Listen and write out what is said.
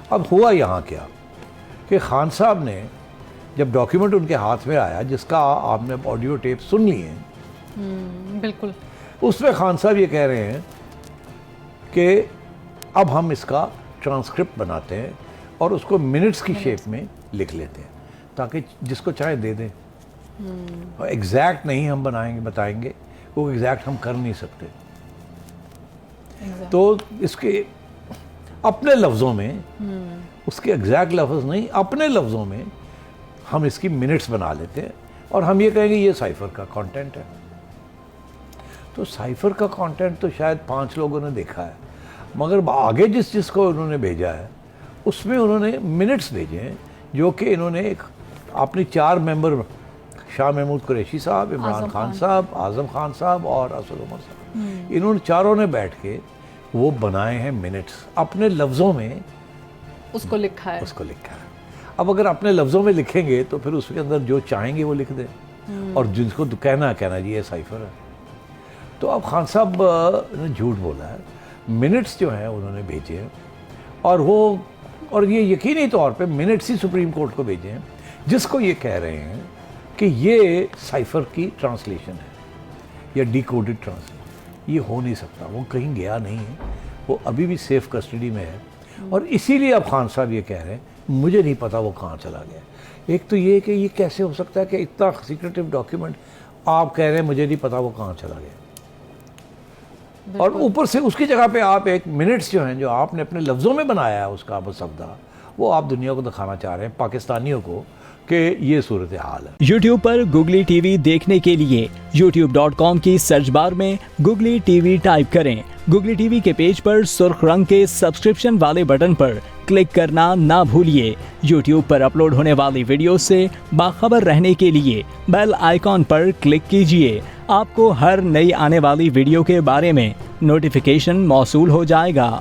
اب ہوا یہاں کیا کہ خان صاحب نے جب ڈاکیومنٹ ان کے ہاتھ میں آیا جس کا آپ نے آڈیو ٹیپ سن لی ہیں، بالکل، اس میں خان صاحب یہ کہہ رہے ہیں کہ اب ہم اس کا ٹرانسکرپٹ بناتے ہیں اور اس کو منٹس کی شیپ میں لکھ لیتے ہیں تاکہ جس کو چاہے دے دیں. ایگزیکٹ نہیں ہم بتائیں گے، وہ ایگزیکٹ ہم کر نہیں سکتے. تو اس کے اپنے لفظوں میں، اس کے ایگزیکٹ لفظ نہیں، اپنے لفظوں میں ہم اس کی منٹس بنا لیتے ہیں اور ہم یہ کہیں گے یہ سائفر کا کانٹینٹ ہے. تو سائفر کا کانٹینٹ تو شاید 5 لوگوں نے دیکھا ہے، مگر آگے جس کو انہوں نے بھیجا ہے اس میں انہوں نے منٹس بھیجے ہیں جو کہ انہوں نے ایک اپنی 4 ممبر، شاہ محمود قریشی صاحب، عمران خان صاحب، اعظم خان صاحب اور اسد عمر صاحب، انہوں نے چاروں نے بیٹھ کے وہ بنائے ہیں منٹس، اپنے لفظوں میں اس کو لکھا ہے. اب اگر اپنے لفظوں میں لکھیں گے تو پھر اس کے اندر جو چاہیں گے وہ لکھ دیں، اور جن کو کہنا جی یہ سائفر ہے. تو اب خان صاحب نے جھوٹ بولا ہے. منٹس جو ہیں انہوں نے بھیجے ہیں اور یہ یقینی طور پہ منٹس ہی سپریم کورٹ کو بھیجے ہیں جس کو یہ کہہ رہے ہیں کہ یہ سائفر کی ٹرانسلیشن ہے یا ڈیکوڈڈ ٹرانسلیشن. یہ ہو نہیں سکتا، وہ کہیں گیا نہیں ہے، وہ ابھی بھی سیف کسٹڈی میں ہے. اور اسی لیے اب خان صاحب یہ کہہ رہے ہیں مجھے نہیں پتا وہ کہاں چلا گیا. ایک تو یہ کہ یہ کیسے ہو سکتا ہے کہ اتنا سیکریٹو ڈاکیومنٹ آپ کہہ رہے ہیں مجھے نہیں پتا وہ کہاں چلا گیا، اور اوپر سے اس کی جگہ پہ آپ ایک منٹس جو ہیں جو آپ نے اپنے لفظوں میں بنایا ہے اس کا مسودہ، وہ آپ دنیا کو دکھانا چاہ رہے ہیں، پاکستانیوں کو، کہ یہ صورتحال ہے. یوٹیوب پر گوگلی ٹی وی دیکھنے کے لیے youtube.com کی سرچ بار میں گوگلی ٹی وی ٹائپ کریں. گوگلی ٹی وی کے پیج پر سرخ رنگ کے سبسکرپشن والے بٹن پر کلک کرنا نہ بھولیے. یوٹیوب پر اپلوڈ ہونے والی ویڈیو سے باخبر رہنے کے لیے بیل آئیکن پر کلک کیجیے. آپ کو ہر نئی آنے والی ویڈیو کے بارے میں نوٹیفیکیشن موصول ہو جائے گا.